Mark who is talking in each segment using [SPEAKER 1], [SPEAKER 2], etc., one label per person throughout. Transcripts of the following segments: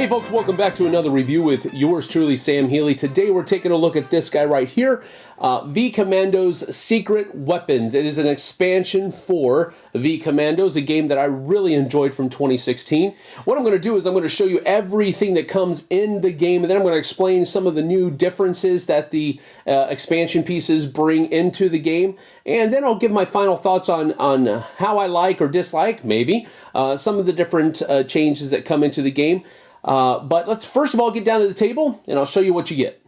[SPEAKER 1] Hey folks, welcome back to another review with yours truly, Sam Healey. Today we're taking a look at this guy right here, V-Commandos Secret Weapons. It is an expansion for V-Commandos, a game that I really enjoyed from 2016. What I'm going to do is I'm going to show you everything that comes in the game, and then I'm going to explain some of the new differences that the expansion pieces bring into the game, and then I'll give my final thoughts on how I like or dislike, maybe, some of the different changes that come into the game. But let's first of all get down to the table and I'll show you what you get.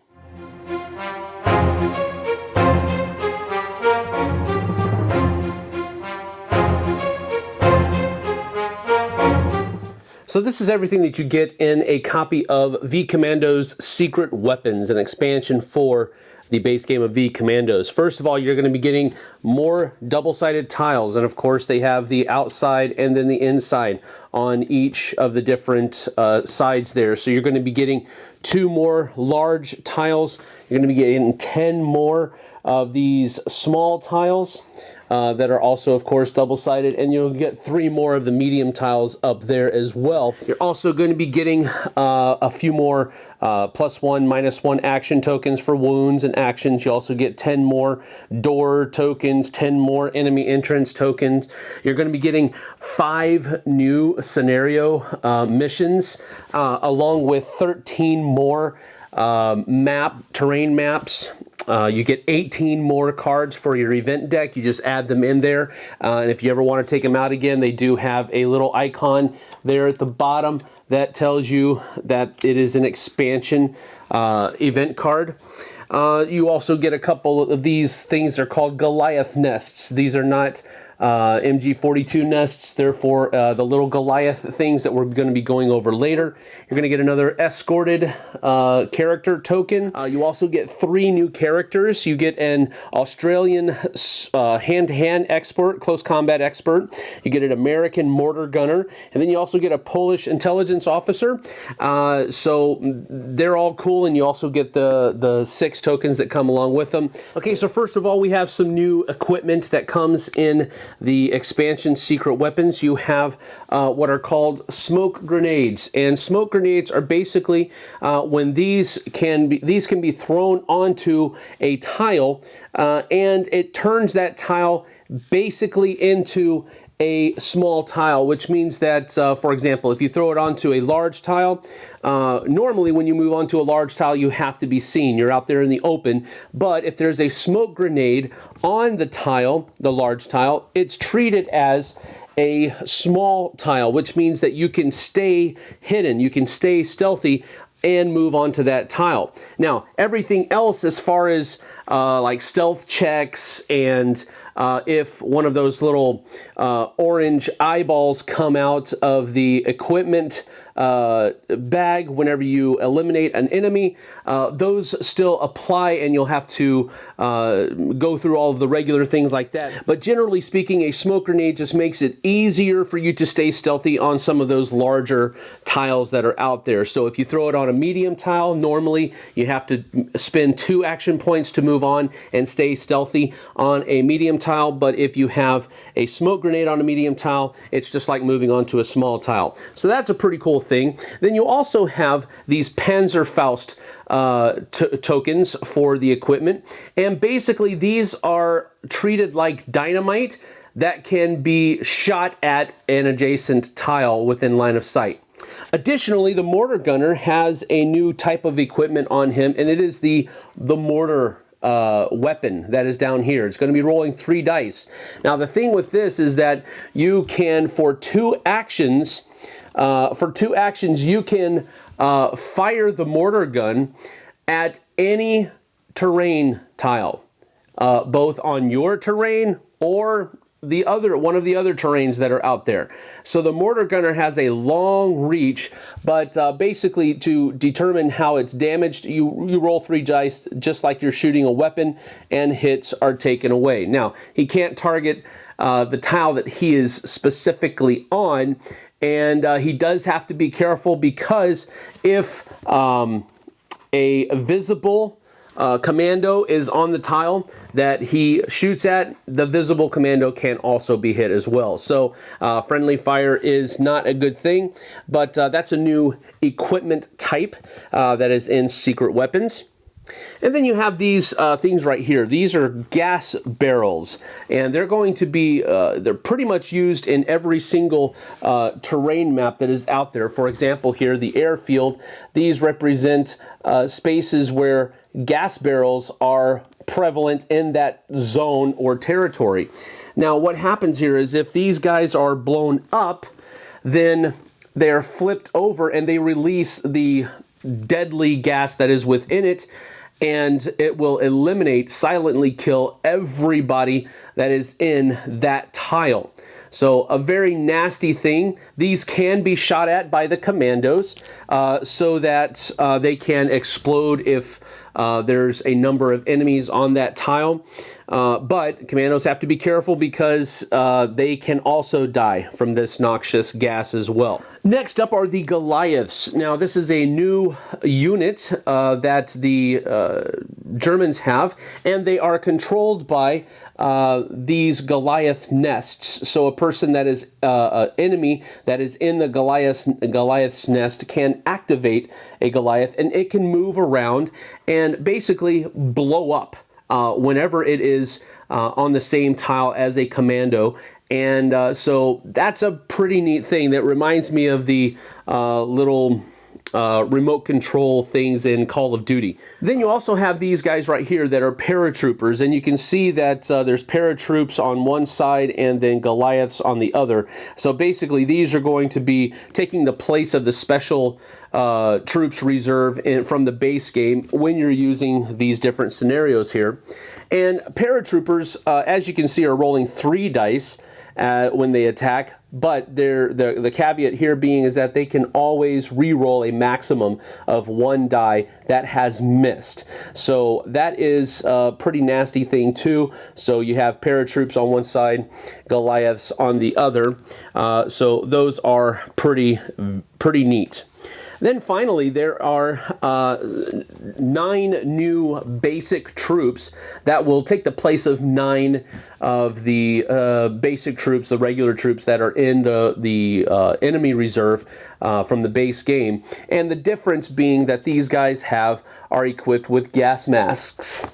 [SPEAKER 1] So this is everything that you get in a copy of V-Commandos Secret Weapons, an expansion for the base game of V-Commandos. First of all, you're going to be getting more double-sided tiles, and of course they have the outside and then the inside on each of the different sides there. So you're going to be getting 2 more large tiles. You're going to be getting 10 more of these small tiles that are also, of course, double-sided, and you'll get 3 more of the medium tiles up there as well. You're also going to be getting a few more +1, -1 action tokens for wounds and actions. You also get 10 more door tokens, 10 more enemy entrance tokens. You're going to be getting 5 new scenario missions, along with 13 more terrain maps. You get 18 more cards for your event deck. You just add them in there. And if you ever want to take them out again, they do have a little icon there at the bottom that tells you that it is an expansion event card. You also get a couple of these things. They're called Goliath nests. These are not MG42 nests, therefore the little Goliath things that we're going to be going over later. You're going to get another escorted character token. You also get 3 new characters. You get an Australian hand-to-hand expert, close combat expert. You get an American mortar gunner, and then you also get a Polish intelligence officer. So they're all cool, and you also get the 6 tokens that come along with them. Okay, so first of all, we have some new equipment that comes in the expansion Secret Weapons. You have what are called smoke grenades, and smoke grenades are basically when these can be thrown onto a tile, and it turns that tile basically into a small tile, which means that, for example, if you throw it onto a large tile, normally when you move onto a large tile, you have to be seen. You're out there in the open. But if there's a smoke grenade on the tile, the large tile, it's treated as a small tile, which means that you can stay hidden, you can stay stealthy and move on to that tile. Now, everything else as far as like stealth checks and if one of those little orange eyeballs come out of the equipment bag whenever you eliminate an enemy, those still apply, and you'll have to go through all of the regular things like that. But generally speaking, a smoke grenade just makes it easier for you to stay stealthy on some of those larger tiles that are out there. So if you throw it on a medium tile, normally you have to spend 2 action points to move on and stay stealthy on a medium tile. But if you have a smoke grenade on a medium tile, it's just like moving on to a small tile. So that's a pretty cool thing. Then you also have these Panzerfaust tokens for the equipment, and basically these are treated like dynamite that can be shot at an adjacent tile within line of sight. Additionally, the mortar gunner has a new type of equipment on him, and it is the mortar weapon that is down here. It's going to be rolling 3 dice. Now, the thing with this is that you can, for 2 actions, you can fire the mortar gun at any terrain tile, both on your terrain or one of the other terrains that are out there. So the mortar gunner has a long reach, but basically to determine how it's damaged, you roll 3 dice just like you're shooting a weapon, and hits are taken away. Now, he can't target the tile that he is specifically on, and he does have to be careful, because if a visible commando is on the tile that he shoots at, the visible commando can also be hit as well. So friendly fire is not a good thing, but that's a new equipment type that is in secret weapons. And then you have these things right here. These are gas barrels, and they're going to be, they're pretty much used in every single terrain map that is out there. For example, here, the airfield, these represent spaces where gas barrels are prevalent in that zone or territory. Now, what happens here is if these guys are blown up, then they are flipped over and they release the deadly gas that is within it, and it will eliminate, silently kill everybody that is in that tile. So a very nasty thing. These can be shot at by the commandos so that they can explode if there's a number of enemies on that tile. But commandos have to be careful because they can also die from this noxious gas as well. Next up are the Goliaths. Now, this is a new unit that the Germans have, and they are controlled by these Goliath nests. So a person that is an enemy that is in the Goliath's nest can activate a Goliath, and it can move around and basically blow up whenever it is on the same tile as a commando. And so that's a pretty neat thing that reminds me of the little remote control things in Call of Duty. Then you also have these guys right here that are paratroopers, and you can see that there's paratroops on one side and then Goliaths on the other. So basically these are going to be taking the place of the special troops reserve from the base game when you're using these different scenarios here. And paratroopers, as you can see, are rolling 3 dice when they attack, but the caveat here being is that they can always re-roll a maximum of 1 die that has missed. So that is a pretty nasty thing too. So you have paratroops on one side, Goliaths on the other. So those are pretty neat. Then finally, there are 9 new basic troops that will take the place of 9 of the basic troops, the regular troops that are in the enemy reserve from the base game. And the difference being that these guys are equipped with gas masks.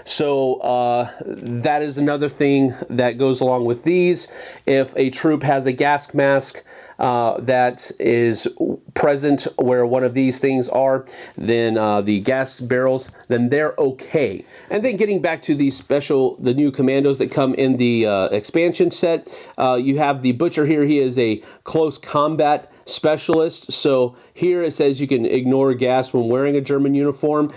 [SPEAKER 1] So that is another thing that goes along with these. If a troop has a gas mask that is present where one of these things are, then the gas barrels, then they're okay. And then getting back to the new commandos that come in the expansion set, you have the Butcher here. He is a close combat specialist. So here it says you can ignore gas when wearing a German uniform,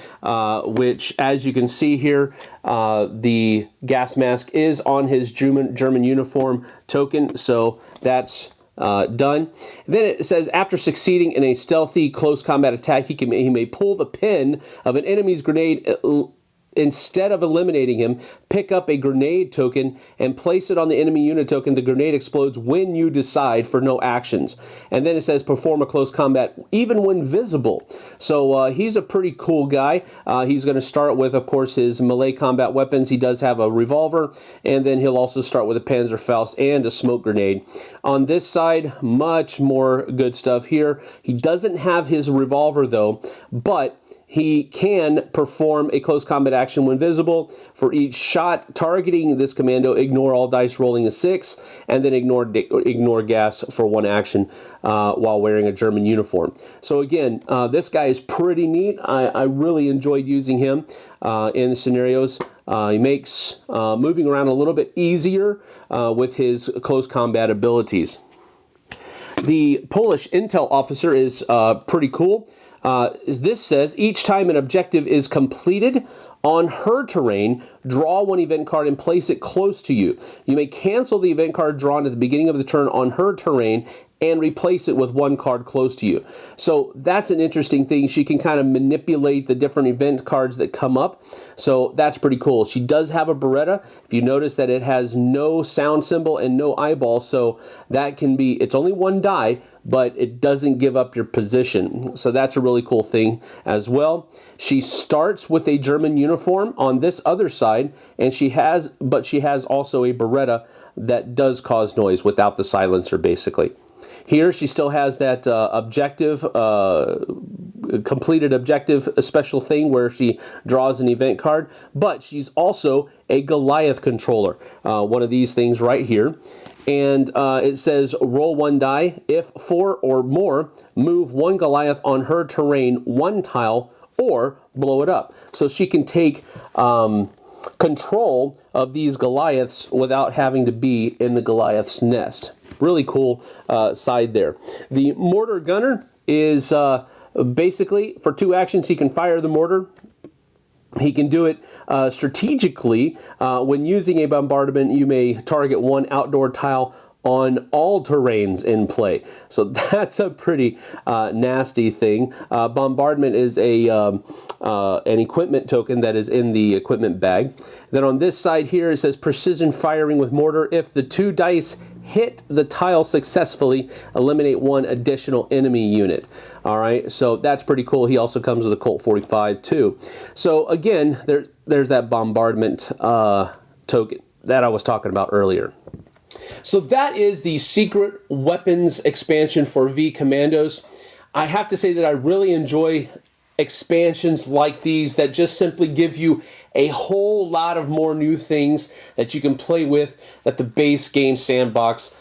[SPEAKER 1] which, as you can see here, the gas mask is on his German uniform token. So that's done. Then it says after succeeding in a stealthy close combat attack, he may pull the pin of an enemy's grenade. Instead of eliminating him, pick up a grenade token and place it on the enemy unit token. The grenade explodes when you decide for no actions. And then it says perform a close combat even when visible. So he's a pretty cool guy. He's going to start with, of course, his melee combat weapons. He does have a revolver, and then he'll also start with a Panzerfaust and a smoke grenade. On this side, much more good stuff here. He doesn't have his revolver though, but he can perform a close combat action when visible. For each shot targeting this commando, ignore all dice rolling a 6, and then ignore gas for 1 action while wearing a German uniform. So again, this guy is pretty neat. I really enjoyed using him in the scenarios. He makes moving around a little bit easier with his close combat abilities. The Polish intel officer is pretty cool. This says each time an objective is completed on her terrain, draw 1 event card and place it close to you. You may cancel the event card drawn at the beginning of the turn on her terrain and replace it with one card close to you. So that's an interesting thing. She can kind of manipulate the different event cards that come up. So that's pretty cool. She does have a Beretta. If you notice that it has no sound symbol and no eyeball, so that can be, it's only one die, but it doesn't give up your position. So that's a really cool thing as well. She starts with a German uniform on this other side, and she has also a Beretta that does cause noise without the silencer, basically. Here she still has that completed objective special thing where she draws an event card, but she's also a Goliath controller, one of these things right here. And it says roll one die. If 4 or more, move one Goliath on her terrain 1 tile or blow it up. So she can take control of these Goliaths without having to be in the Goliath's nest. Really cool side there. The mortar gunner is basically for 2 actions. He can fire the mortar. He can do it strategically. When using a bombardment, you may target 1 outdoor tile on all terrains in play. So that's a pretty nasty thing. Bombardment is an equipment token that is in the equipment bag. Then on this side here, it says precision firing with mortar. If the 2 dice hit the tile successfully, eliminate 1 additional enemy unit. All right, so that's pretty cool. He also comes with a Colt 45 too. So again, there's that bombardment token that I was talking about earlier. So that is the secret weapons expansion for V-Commandos. I have to say that I really enjoy expansions like these that just simply give you a whole lot of more new things that you can play with that the base game sandbox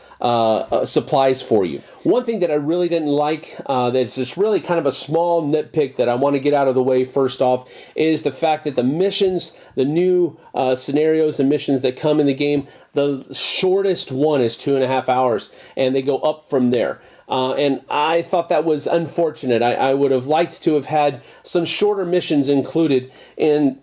[SPEAKER 1] supplies for you. One thing that I really didn't like, that's just really kind of a small nitpick that I want to get out of the way first off, is the fact that the missions, the new scenarios and missions that come in the game, the shortest one is 2.5 hours, and they go up from there. And I thought that was unfortunate. I would have liked to have had some shorter missions included in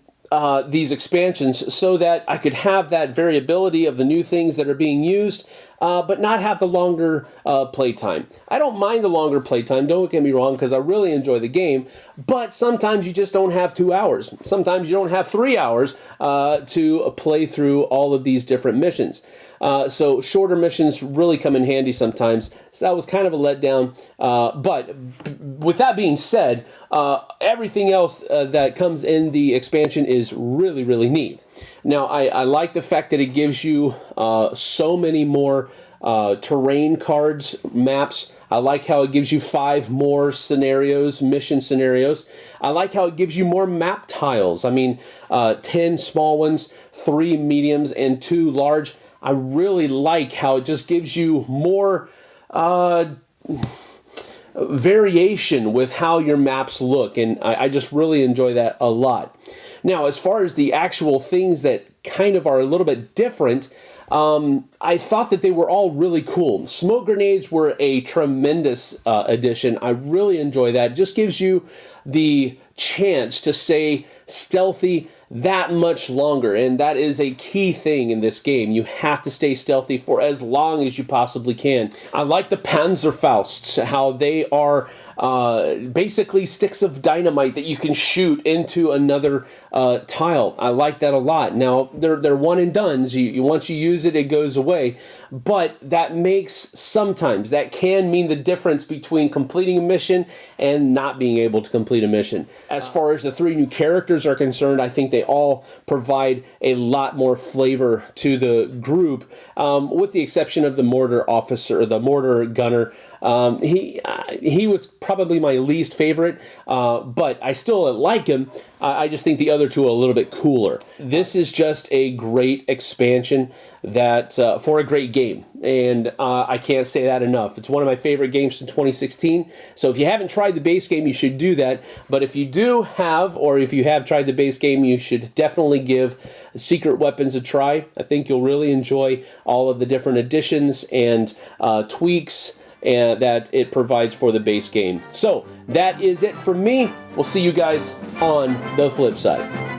[SPEAKER 1] these expansions so that I could have that variability of the new things that are being used, but not have the longer playtime. I don't mind the longer playtime, don't get me wrong, because I really enjoy the game, but sometimes you just don't have 2 hours. Sometimes you don't have 3 hours to play through all of these different missions. So shorter missions really come in handy sometimes. So that was kind of a letdown. But with that being said, everything else that comes in the expansion is really, really neat. Now, I like the fact that it gives you so many more terrain cards, maps. I like how it gives you 5 more scenarios, mission scenarios. I like how it gives you more map tiles. I mean, 10 small ones, 3 mediums, and 2 large. I really like how it just gives you more variation with how your maps look, and I just really enjoy that a lot. Now, as far as the actual things that kind of are a little bit different, I thought that they were all really cool. Smoke grenades were a tremendous addition. I really enjoy that. It just gives you the chance to stay stealthy that much longer, and that is a key thing in this game. You have to stay stealthy for as long as you possibly can. I like the Panzerfausts, how they are basically sticks of dynamite that you can shoot into another tile. I like that a lot. Now, they're one and dones. Once you use it, it goes away. But that that can mean the difference between completing a mission and not being able to complete a mission. As far as the 3 new characters are concerned, I think they all provide a lot more flavor to the group, with the exception of the mortar officer, the mortar gunner. He was probably my least favorite, but I still like him. I just think the other 2 are a little bit cooler. This is just a great expansion that for a great game, and I can't say that enough. It's one of my favorite games from 2016, so if you haven't tried the base game, you should do that. But if you do have, or if you have tried the base game, you should definitely give Secret Weapons a try. I think you'll really enjoy all of the different additions and tweaks that it provides for the base game. So that is it from me. We'll see you guys on the flip side.